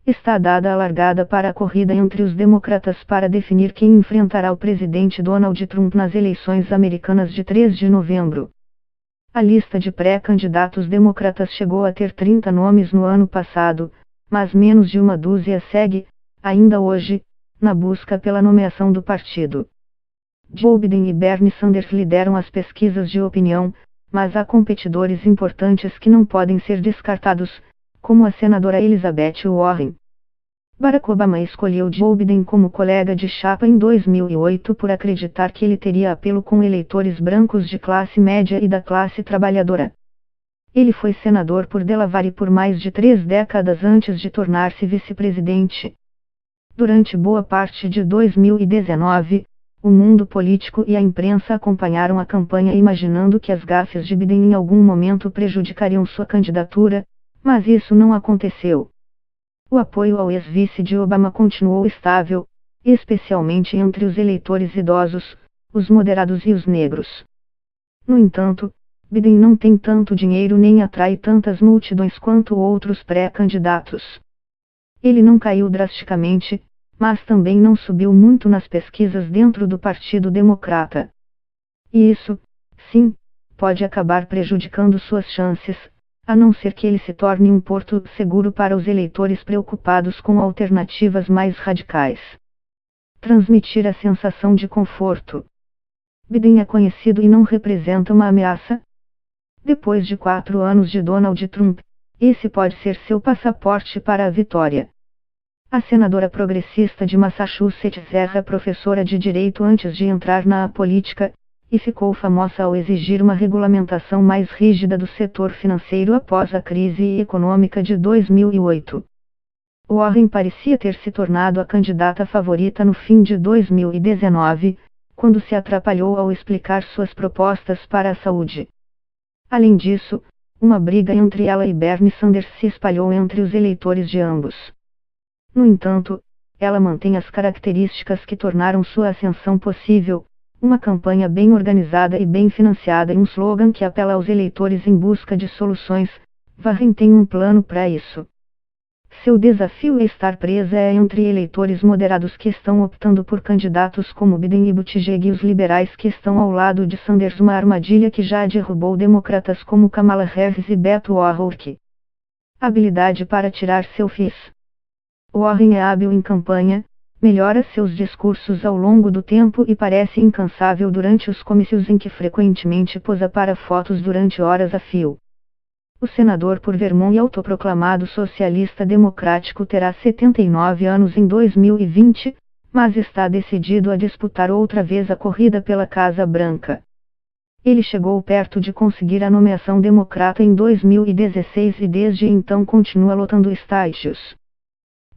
Está dada a largada para a corrida entre os democratas para definir quem enfrentará o presidente Donald Trump nas eleições americanas de 3 de novembro. A lista de pré-candidatos democratas chegou a ter 30 nomes no ano passado, mas menos de uma dúzia segue, ainda hoje, na busca pela nomeação do partido. Joe Biden e Bernie Sanders lideram as pesquisas de opinião, mas há competidores importantes que não podem ser descartados, como a senadora Elizabeth Warren. Barack Obama escolheu Joe Biden como colega de chapa em 2008 por acreditar que ele teria apelo com eleitores brancos de classe média e da classe trabalhadora. Ele foi senador por Delaware por mais de 3 décadas antes de tornar-se vice-presidente. Durante boa parte de 2019, o mundo político e a imprensa acompanharam a campanha imaginando que as gafes de Biden em algum momento prejudicariam sua candidatura, mas isso não aconteceu. O apoio ao ex-vice de Obama continuou estável, especialmente entre os eleitores idosos, os moderados e os negros. No entanto, Biden não tem tanto dinheiro nem atrai tantas multidões quanto outros pré-candidatos. Ele não caiu drasticamente, mas também não subiu muito nas pesquisas dentro do Partido Democrata. E isso, sim, pode acabar prejudicando suas chances, a não ser que ele se torne um porto seguro para os eleitores preocupados com alternativas mais radicais. Transmitir a sensação de conforto. Biden é conhecido e não representa uma ameaça? Depois de 4 anos de Donald Trump, esse pode ser seu passaporte para a vitória. A senadora progressista de Massachusetts era professora de direito antes de entrar na política, e ficou famosa ao exigir uma regulamentação mais rígida do setor financeiro após a crise econômica de 2008. Warren parecia ter se tornado a candidata favorita no fim de 2019, quando se atrapalhou ao explicar suas propostas para a saúde. Além disso, uma briga entre ela e Bernie Sanders se espalhou entre os eleitores de ambos. No entanto, ela mantém as características que tornaram sua ascensão possível: uma campanha bem organizada e bem financiada e um slogan que apela aos eleitores em busca de soluções. Warren tem um plano para isso. Seu desafio é estar presa entre eleitores moderados que estão optando por candidatos como Biden e Buttigieg e os liberais que estão ao lado de Sanders, uma armadilha que já derrubou democratas como Kamala Harris e Beto O'Rourke. Habilidade para tirar selfies. Warren é hábil em campanha, melhora seus discursos ao longo do tempo e parece incansável durante os comícios em que frequentemente posa para fotos durante horas a fio. O senador por Vermont e autoproclamado socialista democrático terá 79 anos em 2020, mas está decidido a disputar outra vez a corrida pela Casa Branca. Ele chegou perto de conseguir a nomeação democrata em 2016 e desde então continua lotando estádios.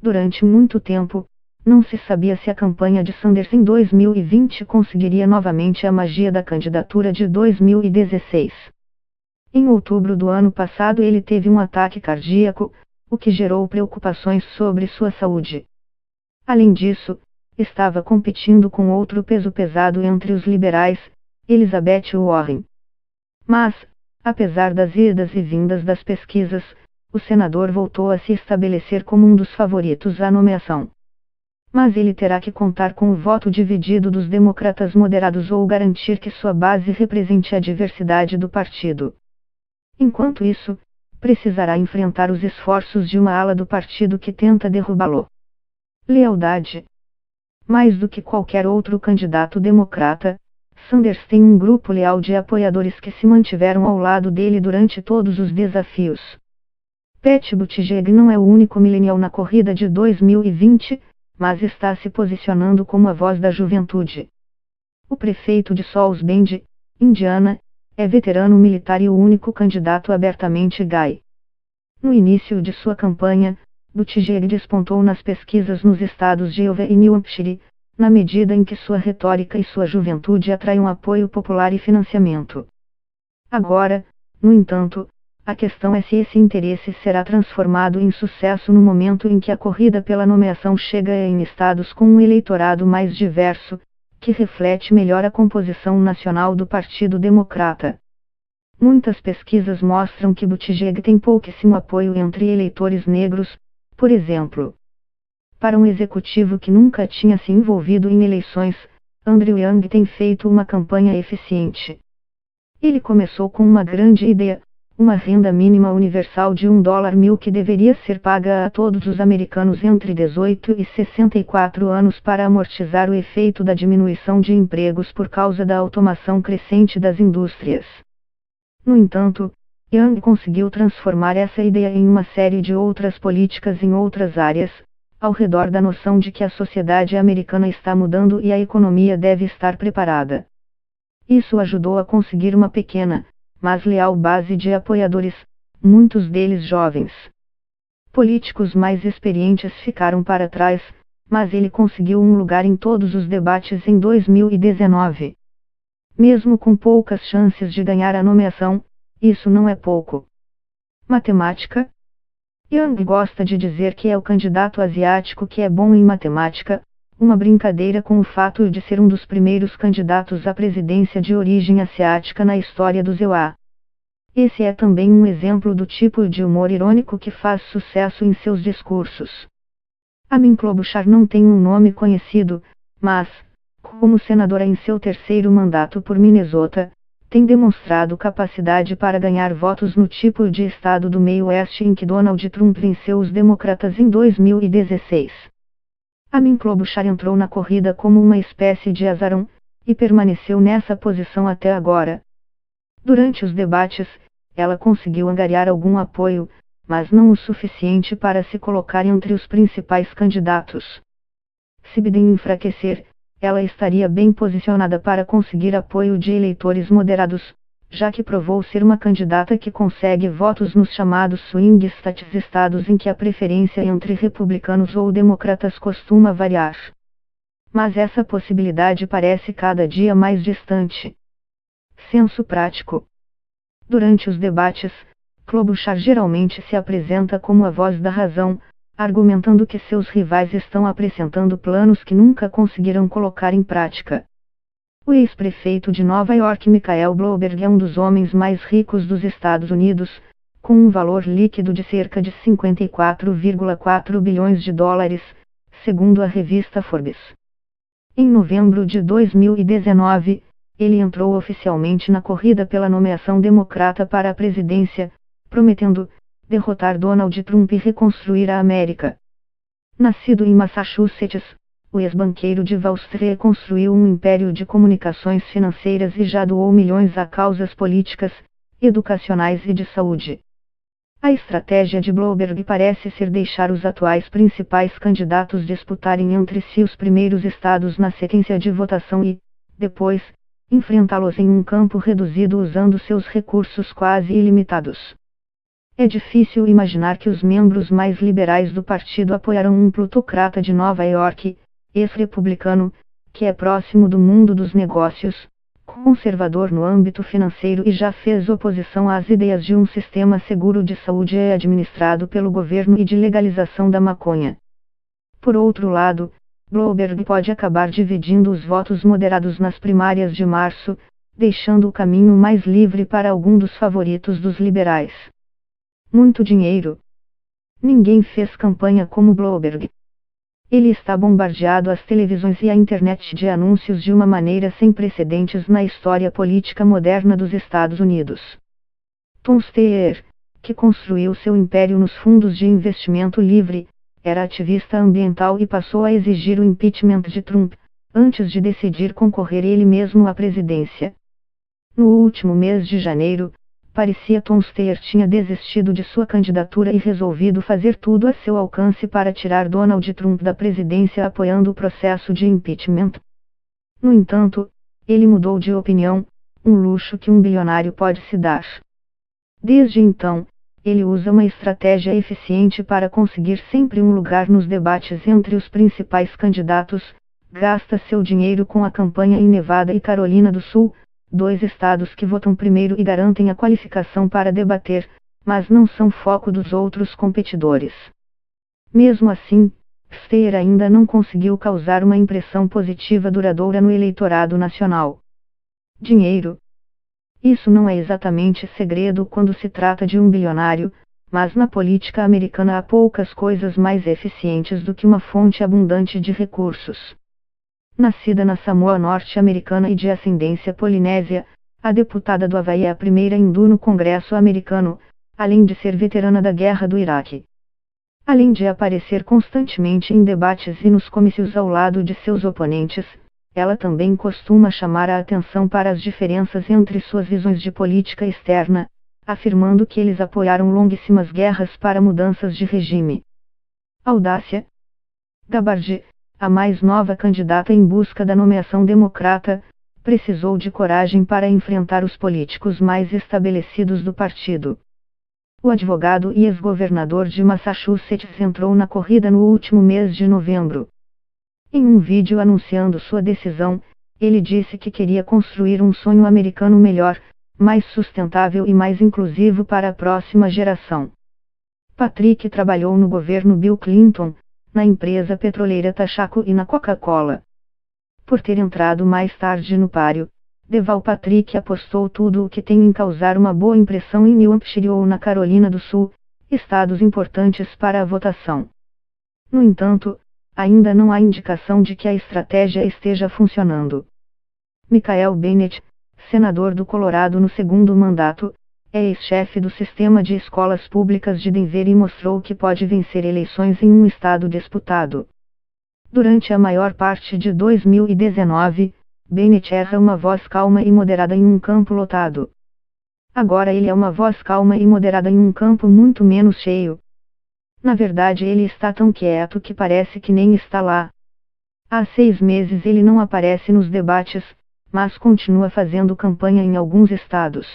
Durante muito tempo, não se sabia se a campanha de Sanders em 2020 conseguiria novamente a magia da candidatura de 2016. Em outubro do ano passado ele teve um ataque cardíaco, o que gerou preocupações sobre sua saúde. Além disso, estava competindo com outro peso pesado entre os liberais, Elizabeth Warren. Mas, apesar das idas e vindas das pesquisas, o senador voltou a se estabelecer como um dos favoritos à nomeação. Mas ele terá que contar com o voto dividido dos democratas moderados ou garantir que sua base represente a diversidade do partido. Enquanto isso, precisará enfrentar os esforços de uma ala do partido que tenta derrubá-lo. Lealdade. Mais do que qualquer outro candidato democrata, Sanders tem um grupo leal de apoiadores que se mantiveram ao lado dele durante todos os desafios. Pete Buttigieg não é o único millennial na corrida de 2020, mas está se posicionando como a voz da juventude. O prefeito de South Bend, Indiana, é veterano militar e o único candidato abertamente gay. No início de sua campanha, Buttigieg despontou nas pesquisas nos estados de Iowa e New Hampshire, na medida em que sua retórica e sua juventude atraem apoio popular e financiamento. Agora, no entanto, a questão é se esse interesse será transformado em sucesso no momento em que a corrida pela nomeação chega em estados com um eleitorado mais diverso, que reflete melhor a composição nacional do Partido Democrata. Muitas pesquisas mostram que Buttigieg tem pouquíssimo apoio entre eleitores negros, por exemplo. Para um executivo que nunca tinha se envolvido em eleições, Andrew Yang tem feito uma campanha eficiente. Ele começou com uma grande ideia, uma renda mínima universal de $1.1000 que deveria ser paga a todos os americanos entre 18 e 64 anos para amortizar o efeito da diminuição de empregos por causa da automação crescente das indústrias. No entanto, Yang conseguiu transformar essa ideia em uma série de outras políticas em outras áreas, ao redor da noção de que a sociedade americana está mudando e a economia deve estar preparada. Isso ajudou a conseguir uma pequena, mas leal base de apoiadores, muitos deles jovens. Políticos mais experientes ficaram para trás, mas ele conseguiu um lugar em todos os debates em 2019. Mesmo com poucas chances de ganhar a nomeação, isso não é pouco. Matemática? Yang gosta de dizer que é o candidato asiático que é bom em matemática, uma brincadeira com o fato de ser um dos primeiros candidatos à presidência de origem asiática na história do ZEUA. Esse é também um exemplo do tipo de humor irônico que faz sucesso em seus discursos. Amy Klobuchar não tem um nome conhecido, mas, como senadora em seu terceiro mandato por Minnesota, tem demonstrado capacidade para ganhar votos no tipo de estado do meio-oeste em que Donald Trump venceu os democratas em 2016. Amy Klobuchar entrou na corrida como uma espécie de azarão, e permaneceu nessa posição até agora. Durante os debates, ela conseguiu angariar algum apoio, mas não o suficiente para se colocar entre os principais candidatos. Se Biden enfraquecer, ela estaria bem posicionada para conseguir apoio de eleitores moderados, já que provou ser uma candidata que consegue votos nos chamados swing states, estados em que a preferência entre republicanos ou democratas costuma variar. Mas essa possibilidade parece cada dia mais distante. Senso prático. Durante os debates, Klobuchar geralmente se apresenta como a voz da razão, argumentando que seus rivais estão apresentando planos que nunca conseguirão colocar em prática. O ex-prefeito de Nova York Michael Bloomberg é um dos homens mais ricos dos Estados Unidos, com um valor líquido de cerca de 54,4 bilhões de dólares, segundo a revista Forbes. Em novembro de 2019, ele entrou oficialmente na corrida pela nomeação democrata para a presidência, prometendo derrotar Donald Trump e reconstruir a América. Nascido em Massachusetts, o ex-banqueiro de Wall Street construiu um império de comunicações financeiras e já doou milhões a causas políticas, educacionais e de saúde. A estratégia de Bloomberg parece ser deixar os atuais principais candidatos disputarem entre si os primeiros estados na sequência de votação e, depois, enfrentá-los em um campo reduzido usando seus recursos quase ilimitados. É difícil imaginar que os membros mais liberais do partido apoiarão um plutocrata de Nova York, ex-republicano, que é próximo do mundo dos negócios, conservador no âmbito financeiro e já fez oposição às ideias de um sistema seguro de saúde administrado pelo governo e de legalização da maconha. Por outro lado, Bloomberg pode acabar dividindo os votos moderados nas primárias de março, deixando o caminho mais livre para algum dos favoritos dos liberais. Muito dinheiro. Ninguém fez campanha como Bloomberg. Ele está bombardeado às televisões e à internet de anúncios de uma maneira sem precedentes na história política moderna dos Estados Unidos. Tom Steyer, que construiu seu império nos fundos de investimento livre, era ativista ambiental e passou a exigir o impeachment de Trump, antes de decidir concorrer ele mesmo à presidência. No último mês de janeiro, parecia Tom Steyer tinha desistido de sua candidatura e resolvido fazer tudo a seu alcance para tirar Donald Trump da presidência apoiando o processo de impeachment. No entanto, ele mudou de opinião, um luxo que um bilionário pode se dar. Desde então, ele usa uma estratégia eficiente para conseguir sempre um lugar nos debates entre os principais candidatos, gasta seu dinheiro com a campanha em Nevada e Carolina do Sul, dois estados que votam primeiro e garantem a qualificação para debater, mas não são foco dos outros competidores. Mesmo assim, Steyer ainda não conseguiu causar uma impressão positiva duradoura no eleitorado nacional. Dinheiro. Isso não é exatamente segredo quando se trata de um bilionário, mas na política americana há poucas coisas mais eficientes do que uma fonte abundante de recursos. Nascida na Samoa norte-americana e de ascendência polinésia, a deputada do Havaí é a primeira hindu no Congresso americano, além de ser veterana da Guerra do Iraque. Além de aparecer constantemente em debates e nos comícios ao lado de seus oponentes, ela também costuma chamar a atenção para as diferenças entre suas visões de política externa, afirmando que eles apoiaram longuíssimas guerras para mudanças de regime. Audácia. Gabbard, a mais nova candidata em busca da nomeação democrata, precisou de coragem para enfrentar os políticos mais estabelecidos do partido. O advogado e ex-governador de Massachusetts entrou na corrida no último mês de novembro. Em um vídeo anunciando sua decisão, ele disse que queria construir um sonho americano melhor, mais sustentável e mais inclusivo para a próxima geração. Patrick trabalhou no governo Bill Clinton, na empresa petroleira Texaco e na Coca-Cola. Por ter entrado mais tarde no páreo, Deval Patrick apostou tudo o que tem em causar uma boa impressão em New Hampshire ou na Carolina do Sul, estados importantes para a votação. No entanto, ainda não há indicação de que a estratégia esteja funcionando. Michael Bennet, senador do Colorado no segundo mandato, é ex-chefe do sistema de escolas públicas de Denver e mostrou que pode vencer eleições em um estado disputado. Durante a maior parte de 2019, Bennet era uma voz calma e moderada em um campo lotado. Agora ele é uma voz calma e moderada em um campo muito menos cheio. Na verdade, ele está tão quieto que parece que nem está lá. Há 6 meses ele não aparece nos debates, mas continua fazendo campanha em alguns estados.